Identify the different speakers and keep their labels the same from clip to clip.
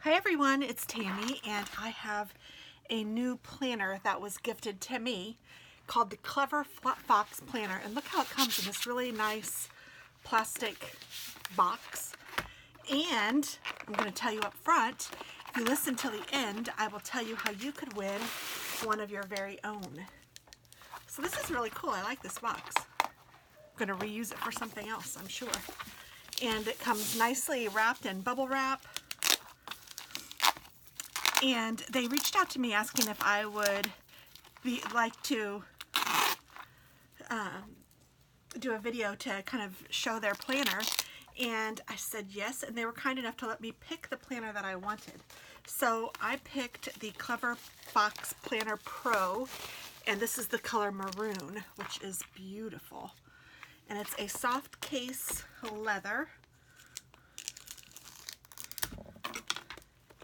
Speaker 1: Hi everyone, it's Tammy, and I have a new planner that was gifted to me called the Clever Fox Planner. And look how it comes in this really nice plastic box. And I'm going to tell you up front, if you listen till the end, I will tell you how you could win one of your very own. So this is really cool. I like this box. I'm going to reuse it for something else, I'm sure. And it comes nicely wrapped in bubble wrap. And they reached out to me asking if I would like to do a video to kind of show their planner. And I said yes, and they were kind enough to let me pick the planner that I wanted. So I picked the Clever Fox Planner Pro, and this is the color maroon, which is beautiful. And it's a soft case leather.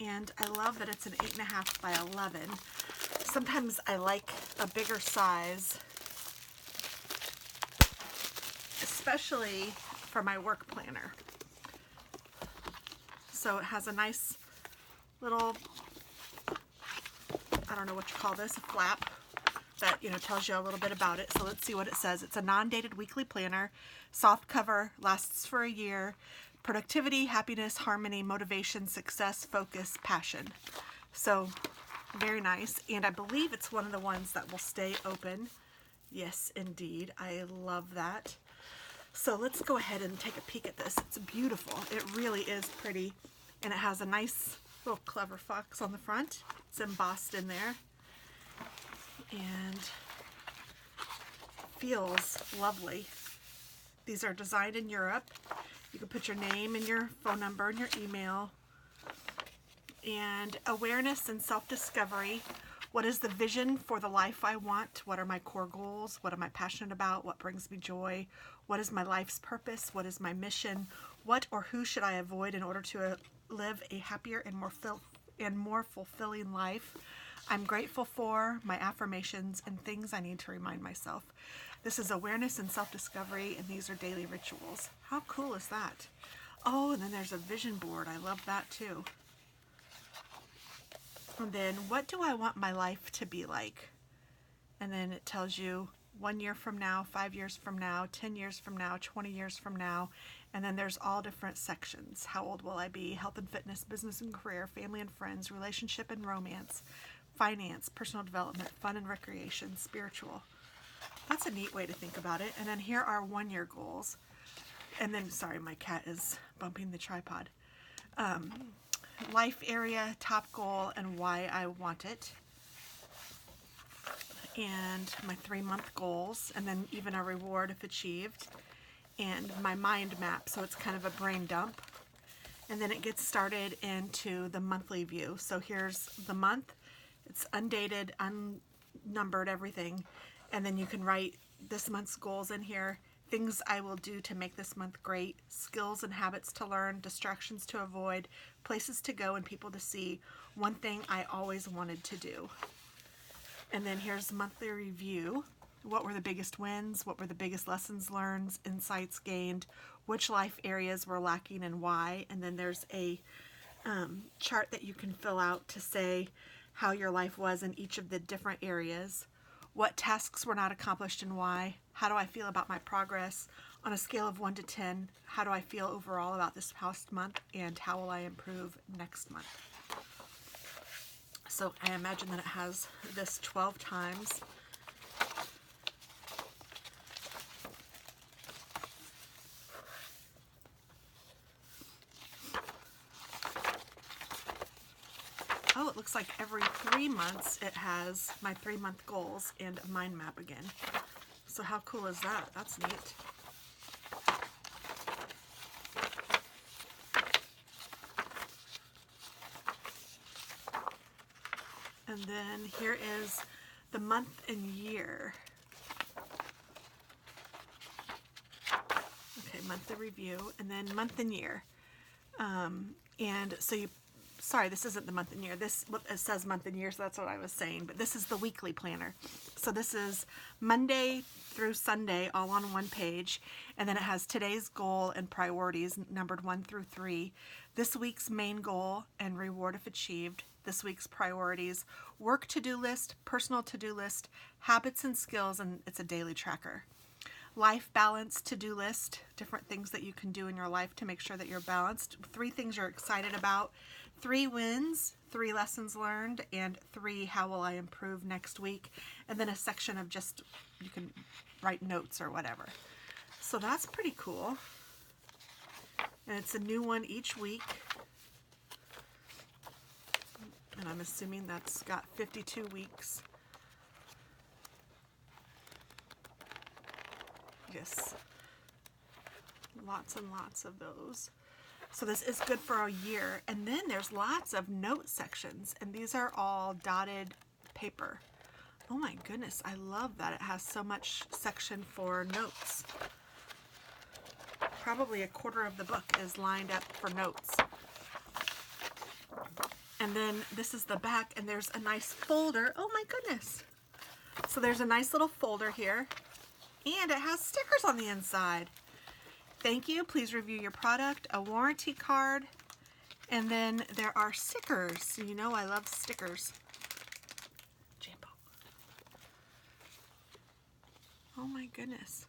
Speaker 1: And I love that it's an 8.5 by 11. Sometimes I like a bigger size, especially for my work planner. So it has a nice little, I don't know what you call this, a flap that, you know, tells you a little bit about it. So let's see what it says. It's a non-dated weekly planner, soft cover, lasts for a year. Productivity, happiness, harmony, motivation, success, focus, passion. So very nice. And I believe it's one of the ones that will stay open. Yes, indeed. I love that. So let's go ahead and take a peek at this. It's beautiful. It really is pretty. And it has a nice little clever fox on the front. It's embossed in there. And feels lovely. These are designed in Europe. You can put your name and your phone number and your email. And awareness and self-discovery. What is the vision for the life I want? What are my core goals? What am I passionate about? What brings me joy? What is my life's purpose? What is my mission? What or who should I avoid in order to live a happier and more fulfilling life? I'm grateful for my affirmations and things I need to remind myself. This is awareness and self-discovery, and these are daily rituals. How cool is that? Oh, and then there's a vision board. I love that too. And then, what do I want my life to be like? And then it tells you 1 year from now, 5 years from now, 10 years from now, 20 years from now. And then there's all different sections. How old will I be? Health and fitness, business and career, family and friends, relationship and romance, finance, personal development, fun and recreation, spiritual. That's a neat way to think about it. And then here are 1 year goals. And then, sorry, my cat is bumping the tripod. Life area, top goal, and why I want it. And my 3-month goals, and then even a reward if achieved. And my mind map, so it's kind of a brain dump. And then it gets started into the monthly view. So here's the month. It's undated, unnumbered, everything. And then you can write this month's goals in here, things I will do to make this month great, skills and habits to learn, distractions to avoid, places to go and people to see, one thing I always wanted to do. And then here's monthly review. What were the biggest wins? What were the biggest lessons learned, insights gained? Which life areas were lacking and why? And then there's a chart that you can fill out to say how your life was in each of the different areas. What tasks were not accomplished and why? How do I feel about my progress? On a scale of 1 to 10, how do I feel overall about this past month? And how will I improve next month? So I imagine that it has this 12 times. Oh, it looks like every 3 months it has my 3-month goals and a mind map again. So how cool is that? That's neat. And then here is the month and year. Okay, monthly review, and then month and year. And so you sorry, this isn't the month and year. This, it says month and year, so that's what I was saying. But this is the weekly planner. So this is Monday through Sunday, all on one page. And then it has today's goal and priorities, numbered 1 through 3. This week's main goal and reward if achieved. This week's priorities, work to-do list, personal to-do list, habits and skills, and it's a daily tracker. Life balance to-do list, different things that you can do in your life to make sure that you're balanced. 3 things you're excited about, 3 wins, 3 lessons learned, and 3 how will I improve next week. And then a section of just, you can write notes or whatever. So that's pretty cool. And it's a new one each week. And I'm assuming that's got 52 weeks. Yes, lots and lots of those. So this is good for a year. And then there's lots of note sections, and these are all dotted paper. Oh my goodness, I love that it has so much section for notes. Probably a quarter of the book is lined up for notes. And then this is the back, and there's a nice folder. Oh my goodness. So there's a nice little folder here. And it has stickers on the inside. Thank you. Please review your product. A warranty card. And then there are stickers. You know I love stickers. Jambo. Oh my goodness.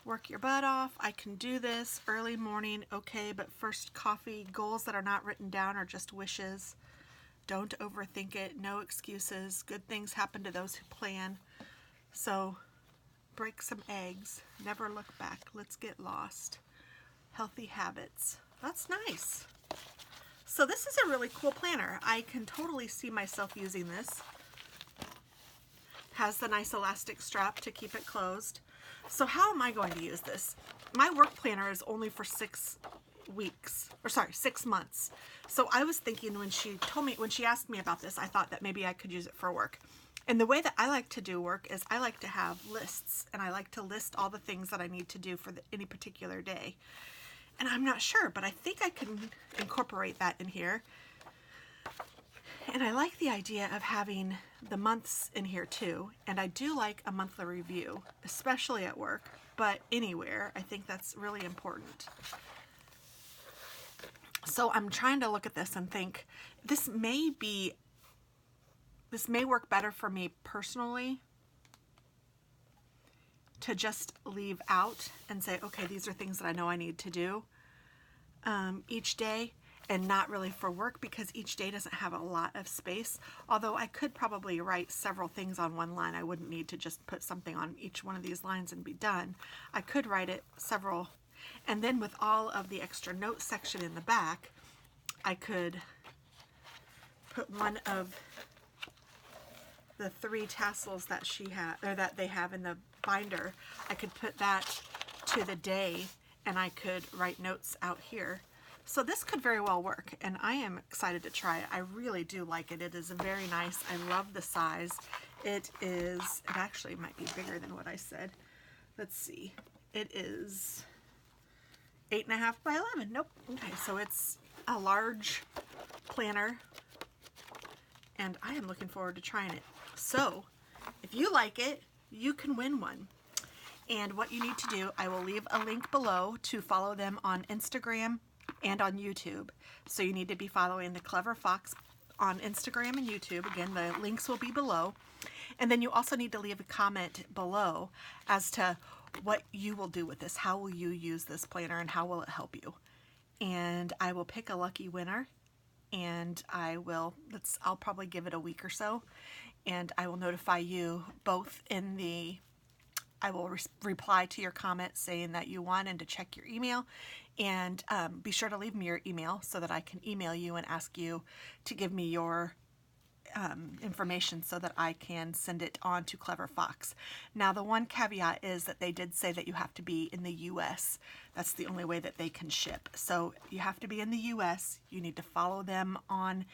Speaker 1: Work your butt off. I can do this. Early morning. Okay, but first coffee. Goals that are not written down are just wishes. Don't overthink it. No excuses. Good things happen to those who plan. So break some eggs. Never look back. Let's get lost. Healthy habits. That's nice. So this is a really cool planner. I can totally see myself using this. Has the nice elastic strap to keep it closed. So how am I going to use this? My work planner is only for 6 months. So I was thinking when she asked me about this, I thought that maybe I could use it for work. And the way that I like to do work is I like to have lists, and I like to list all the things that I need to do for any particular day. And I'm not sure, but I think I can incorporate that in here. And I like the idea of having the months in here too. And I do like a monthly review, especially at work, but anywhere. I think that's really important. So I'm trying to look at this and think, this may work better for me personally to just leave out and say, okay, these are things that I know I need to do each day, and not really for work, because each day doesn't have a lot of space. Although I could probably write several things on one line. I wouldn't need to just put something on each one of these lines and be done. I could write it several, and then with all of the extra note section in the back, I could put one of the 3 tassels that that they have in the binder. I could put that to the day, and I could write notes out here. So this could very well work, and I am excited to try it. I really do like it. It is very nice. I love the size. It actually might be bigger than what I said. Let's see. It is 8.5 by 11. Nope. Okay, so it's a large planner, and I am looking forward to trying it. So if you like it, you can win one. And what you need to do, I will leave a link below to follow them on Instagram and on YouTube. So you need to be following the Clever Fox on Instagram and YouTube. Again, the links will be below. And then you also need to leave a comment below as to what you will do with this. How will you use this planner, and how will it help you? And I will pick a lucky winner, and I'll probably give it a week or so, and I will notify you both I will reply to your comment saying that you won and to check your email, and be sure to leave me your email so that I can email you and ask you to give me your information so that I can send it on to Clever Fox. Now, the one caveat is that they did say that you have to be in the U.S. That's the only way that they can ship. So you have to be in the U.S. You need to follow them on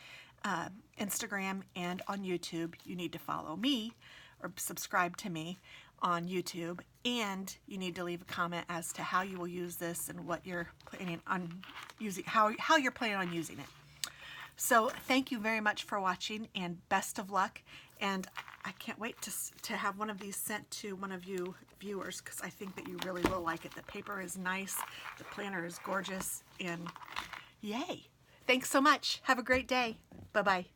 Speaker 1: Instagram and on YouTube. You need to follow me or subscribe to me on YouTube, and you need to leave a comment as to how you will use this and what you're planning on using, how you're planning on using it. So thank you very much for watching, and best of luck. And I can't wait to have one of these sent to one of you viewers, because I think that you really will like it. The paper is nice, the planner is gorgeous, and yay. Thanks so much. Have a great day. Bye-bye.